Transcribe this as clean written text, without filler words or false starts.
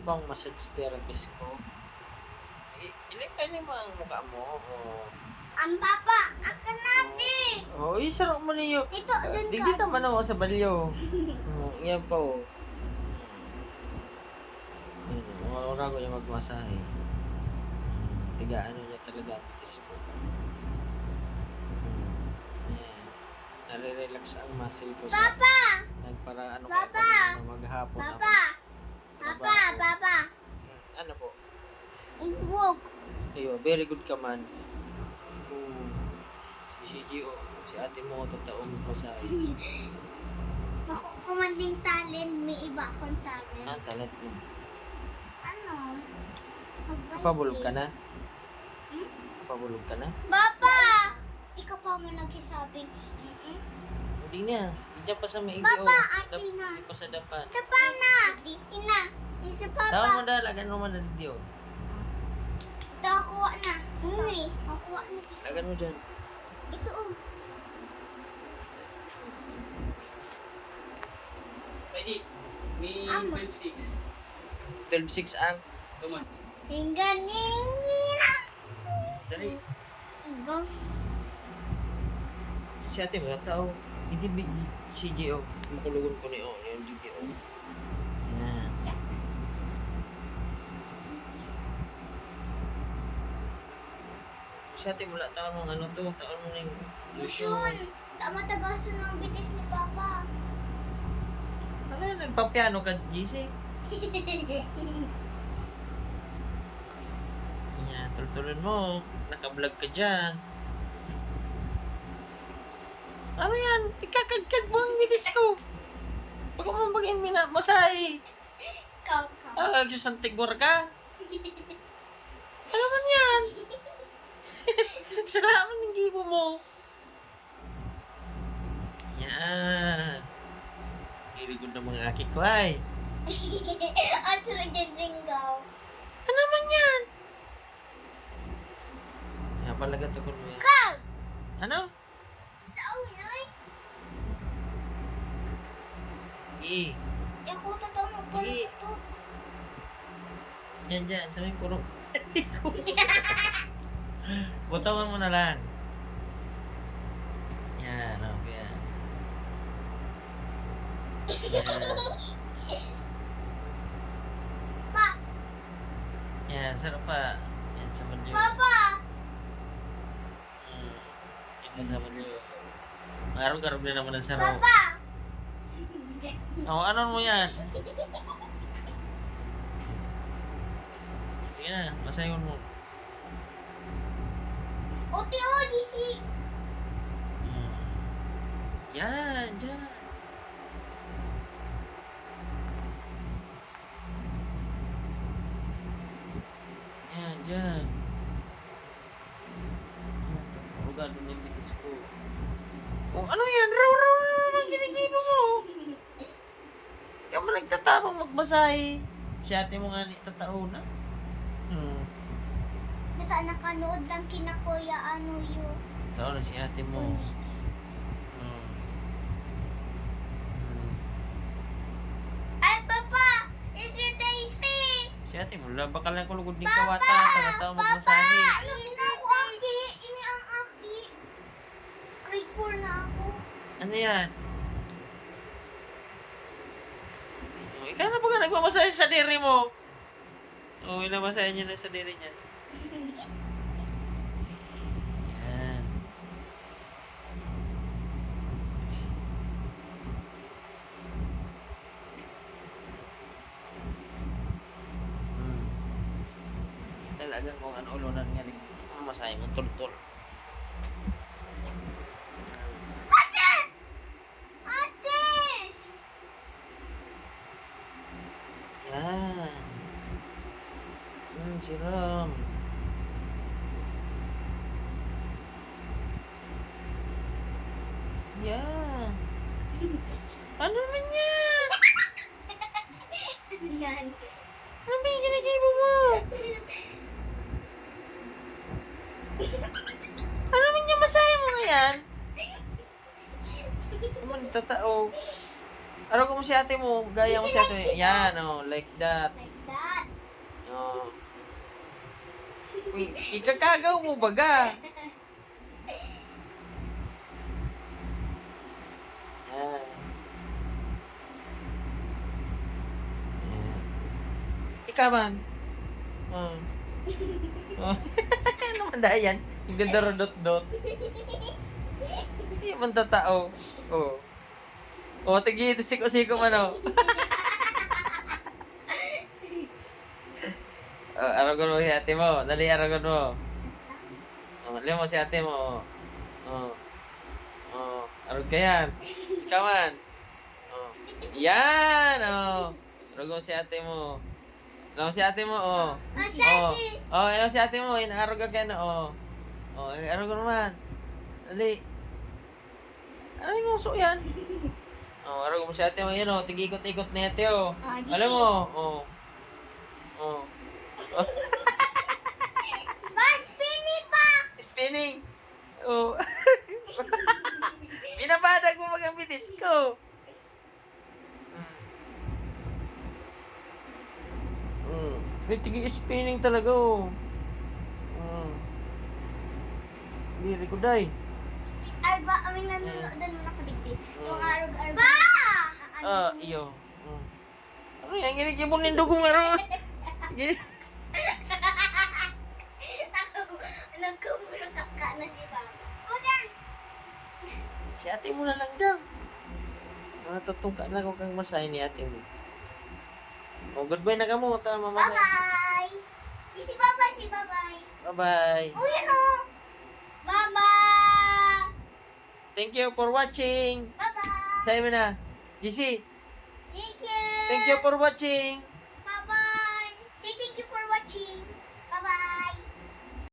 bang massage therapist ko? Ilipay mo ang mukha mo. Oh. Ang papa, ako na, Chi. Oh, isarap mo niyo. Ito, dun ka. Digita man ako sa balyo. Yan pa oh. Una ko niya magmasahe. Tigaan niya talaga ang pitis ko. Ayan. Nare-relax ang muscle ko sa... Papa! Nagpara ano Papa! ka maghapon ako. Papa! Papa! Papa! Ano po? Iwog. Ayo, very good ka man. Si CGO, si ate mo totoo magmasahe. Ako kumanding talent, may iba akong talent. Ah, talent mo. Ano? Magbalik. Pabulog ka na? Hmm? Pabulog ka na? Papa! Di ka pa mo nagsasabing, Hindi na. Hindi pa sa maigi Papa, ate na. Hindi pa sa dapat. Sa pana! Ina! Isa Tawag papa. mo dahil, lagan mo man na video. Ito ako na. Uy, ako na. Lagan mo dyan. Ito oh. Pwede. May Amo. 12-6. 12.6 ang. Come on. Hinggan nila. Dali. Hinggang. Si ate mo, tao. Hindi ba CGO? Makulugon ko ni O. Yung GTO. Yan. Si ate mo, taon mo ano to? Taon mo na yung Yun. Tama tagasan ng bitis ni Papa. Ano yun? Nagpapiano ka, GC? Yan, tultulan mo. Naka-vlog ka dyan. Ano yan? Ikakagkag mo ang midis ko. Pag umambagin masahe. Ikaw. Ah, nagsasantigwar ka. Ano man yan? Salamat ng gibo mo. Yan. Hirigod ng mga aki ko ay. At sa Rajan Ringaw. Ano man yan? Yan pala gatukon mo yan. Ikaw! Ano? Sa unay. I. Ako totoo mo pala Hindi. ito. Yan dyan. Sa may kurong. Butawan mo na lang. Yan. Okay yan. Yan. Pa! Yan. Sarap pa. Yan. Sa madyo. Papa! Yan sa madyo. Garog-garog na naman ang sarap. Papa! Oh, ano mo yan? Sige na. Masayon mo. Oti-odi si... Yan. Dyan. Yan. Dyan. Rugado na yung bitis ko. Oh, ano yan? Raw ang ginigibo mo. Kaya mo nagtatapang magbasahe. Si ate mo nga ni tatao na. Nakanood lang kina Kuya ano yun. Tatao na si ate mo. Ay, Papa! Is your Daisy? Si ate mo, laba ka lang kulugod ni Papa! kawata. Tagatao magbasahe. Ini ako aki. Ini ang aki. Grade 4 na ako. Ano yan? Oh, ikaw na ba ka nagmamasahe sa diri mo? Oo, inamasahe niya na sa diri niya. Yan. Talagang kung ano ulunan nga rin. Masahe mo, tul-tul. Ate! Ate! Yan. Siram. Yan. Ano naman yan? Yan. Ano ba yung ginagibo mo? Ano naman yung masaya mo ngayon? Ano nagtatao? Ano kung si ate mo? Gaya mo si ate. Yan, oh, like that. Dad. Oh. Uy, ikakagaw mo baga. Yan. Yan. Ikaw man. Oh. Oh. Ano man dayan? Nagdadarodot-dot. Hindi man tatao. Oh. Oh, tigi, siko-siko man oh. Oh, aragon mo si ate mo. Dali, aragon mo. Oh, liyan mo si ate mo. Oh. Oh, arog ka yan. Ikaw man. Oh. Yan, oh. Aragon mo si ate mo. Aragon mo si ate mo, oh. Si Oh, ate. oh, ano si ate mo, inaarog ka na, oh. Oh, aragon naman. Dali. Ano yung uso yan? Oh, aragon mo si ate mo, yan, oh. Tig-ikot-ikot na ate, oh. Gising. Alam mo, oh. Oh. Bas, pini pa. Spinning. Oh. Binabadag mo mag ang bitis ko. May tigi-spinning talaga, oh. Diri ko, day. Arba, amin nanonood mo na kadigdi. Yung arog-arog. Pa! Ah, iyo. Ano yan? Ginikibon ng dugong, ano? Nagkumuro kaka na si Papa. Huwag Si ate mo na lang daw. Natutungka na ko kang masay ni ate mo. Oh, goodbye na ka mo. Tara, mamasay. Bye-bye! Si Bye-bye, si Bye-bye. Bye-bye. Oh, yan o! Bye-bye! Thank you for watching. Bye-bye! Sa'yo mo na. GC, Thank you! thank you for watching.